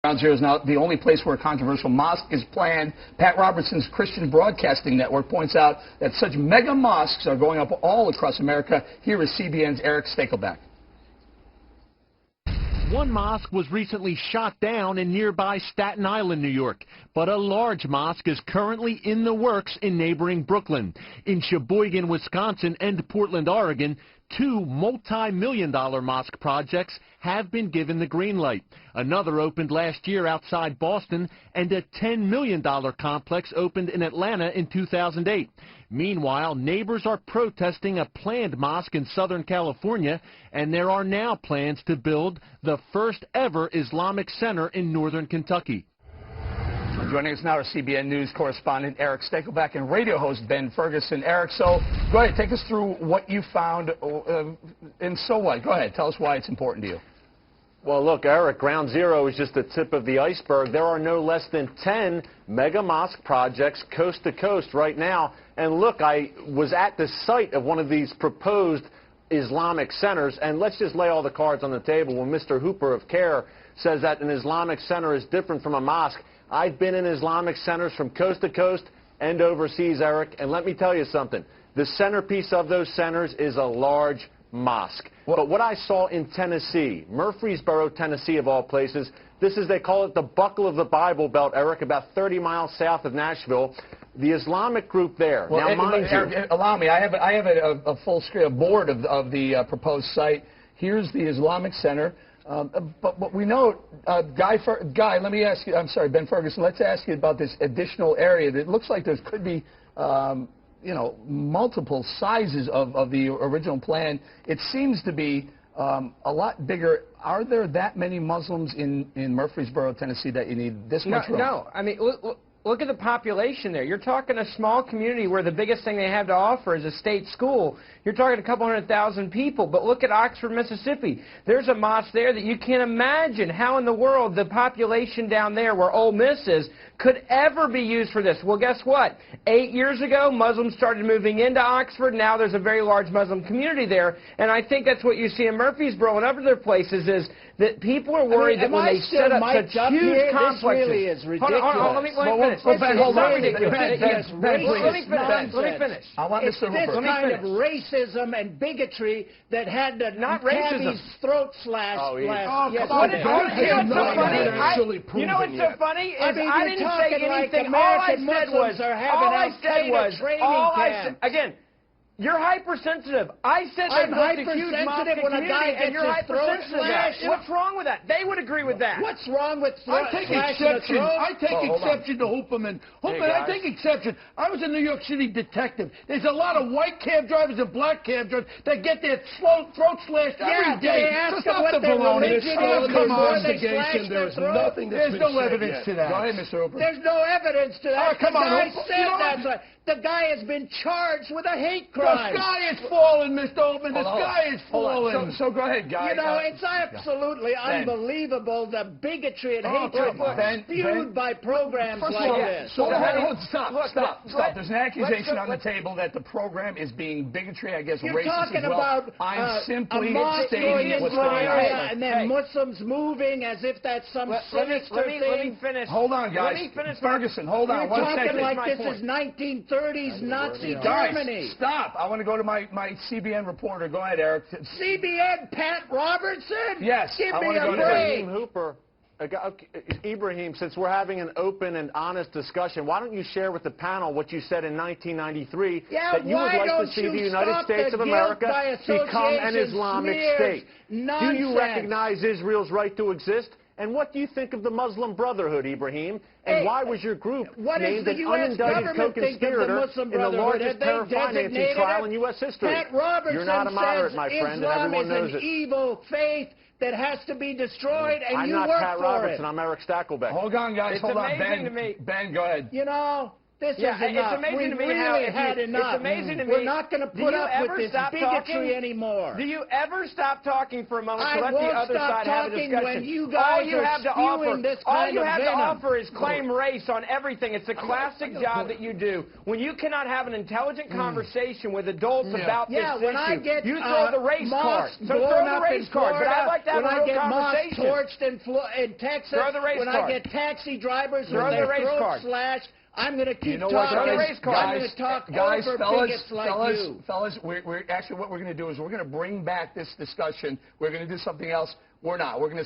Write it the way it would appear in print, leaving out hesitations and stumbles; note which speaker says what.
Speaker 1: Ground Zero is now the only place where a controversial mosque is planned. Pat Robertson's Christian Broadcasting Network points out that such mega mosques are going up all across America. Here is CBN's Eric Stakelbeck.
Speaker 2: One mosque was recently shot down in nearby Staten Island, New York, but a large mosque is currently in the works in neighboring Brooklyn. In Sheboygan, Wisconsin, and Portland, Oregon, two multi-million-dollar mosque projects have been given the green light. Another opened last year outside Boston, and a $10 million complex opened in Atlanta in 2008. Meanwhile, neighbors are protesting a planned mosque in Southern California, and there are now plans to build the first ever Islamic center in Northern Kentucky.
Speaker 1: Joining us now are CBN News correspondent Eric Stakelbeck and radio host Ben Ferguson. Eric, so go ahead, take us through what you found, and so what? Go ahead, tell us why it's important to you.
Speaker 3: Well, look, Eric, Ground Zero is just the tip of the iceberg. There are no less than 10 mega mosque projects coast to coast right now. And look, I was at the site of one of these proposed Islamic centers, and let's just lay all the cards on the table. When Mr. Hooper of CAIR says that an Islamic center is different from a mosque, I've been in Islamic centers from coast to coast and overseas, Eric, and let me tell you something. The centerpiece of those centers is a large mosque. But what I saw in Tennessee, Murfreesboro, Tennessee of all places, this is, they call it the buckle of the Bible Belt, Eric, about 30 miles south of Nashville. The Islamic group there.
Speaker 1: Well,
Speaker 3: now, mind you,
Speaker 1: allow me, I have a full screen, a board of the proposed site. Here's the Islamic Center. But what we know, Guy, let me ask you, I'm sorry, Ben Ferguson, let's ask you about this additional area. It looks like there could be, you know, multiple sizes of the original plan. It seems to be a lot bigger. Are there that many Muslims in Murfreesboro, Tennessee, that you need this much room?
Speaker 4: No, I mean, look at the population there. You're talking a small community where the biggest thing they have to offer is a state school. You're talking a couple 100,000 people. But look at Oxford, Mississippi. There's a mosque there that you can't imagine how in the world the population down there where Ole Miss is could ever be used for this. Well, guess what? 8 years ago, Muslims started moving into Oxford. Now there's a very large Muslim community there. And I think that's what you see in Murfreesboro and other places is that people are worried that when they set up such huge complexes.
Speaker 5: This really is ridiculous.
Speaker 4: Hold on, let me finish. Let me finish.
Speaker 1: I want
Speaker 5: it's
Speaker 1: Mr.
Speaker 5: this
Speaker 1: Hooper.
Speaker 5: kind of racism and bigotry that had the cabby's throat slashed last yesterday.
Speaker 4: You know what's so funny is I didn't say anything. All I said was, again, you're hypersensitive. I said there's a huge mosque community, and you're hypersensitive. What's wrong with that? They would agree with that.
Speaker 5: What's wrong with
Speaker 6: I take exception. I take exception to Hooperman. I take exception. I was a New York City detective. There's a lot of white cab drivers and black cab drivers that get their throat slashed every day.
Speaker 5: They ask them what their religion is before they slash their throat.
Speaker 6: There's no evidence to that.
Speaker 1: Go ahead, Mr. Hooper.
Speaker 5: There's no evidence to that.
Speaker 6: Come on,
Speaker 5: the guy said that. The guy has been charged with a hate crime.
Speaker 6: The sky is falling, Mr. Oldman. The sky is falling.
Speaker 1: So go ahead, Guy.
Speaker 5: You know, it's absolutely unbelievable, the bigotry and hatred spewed by programs like this.
Speaker 1: Stop. There's an accusation on the table that the program is being bigotry, I guess,
Speaker 5: You're
Speaker 1: racist
Speaker 5: talking
Speaker 1: as well.
Speaker 5: about
Speaker 1: I'm simply
Speaker 5: stating
Speaker 1: what's going on.
Speaker 5: And then Muslims moving as if that's some sinister thing.
Speaker 4: Let me finish.
Speaker 1: Hold on, guys. Ferguson, hold on.
Speaker 5: You're talking like this is 1930s Nazi Germany.
Speaker 1: Stop. I want to go to my CBN reporter. Go ahead, Eric.
Speaker 5: CBN Pat Robertson?
Speaker 1: Yes.
Speaker 5: Give me a break.
Speaker 3: Hooper. Ibrahim, since we're having an open and honest discussion, why don't you share with the panel what you said in 1993 that you would like to see the United States of America become an Islamic state?
Speaker 5: Nonsense.
Speaker 3: Do you recognize Israel's right to exist? And what do you think of the Muslim Brotherhood, Ibrahim? And why was your group named an unindicted co-conspirator in the largest terror financing trial in U.S. history?
Speaker 5: Pat Robertson
Speaker 3: You're not a moderate, my friend, and everyone knows
Speaker 5: Islam is
Speaker 3: it.
Speaker 5: an evil faith that has to be destroyed, and you work for it.
Speaker 3: I'm not Pat Robertson. I'm Eric Stakelbeck.
Speaker 1: Hold on, guys.
Speaker 4: It's
Speaker 1: Hold on.
Speaker 4: amazing to me.
Speaker 1: Ben, go ahead.
Speaker 5: You know, This is enough.
Speaker 4: It's amazing to me
Speaker 5: really had enough.
Speaker 4: It's amazing to me.
Speaker 5: We're not going to put up with this bigotry anymore.
Speaker 4: Do you ever stop talking for a moment to let the other side have a discussion?
Speaker 5: When you guys
Speaker 4: all you have to offer is claim race on everything. It's a classic job that you do. When you cannot have an intelligent conversation with adults about this issue, you throw the race card. So throw the race card. But I'd like to have a real conversation.
Speaker 5: When I get torched in Texas, when I get taxi drivers with their throats slashed, I'm going to keep talking. I'm going to talk over bigots like you.
Speaker 1: Fellas, we're actually what we're going to do is we're going to bring back this discussion. We're going to do something else. We're not. We're going to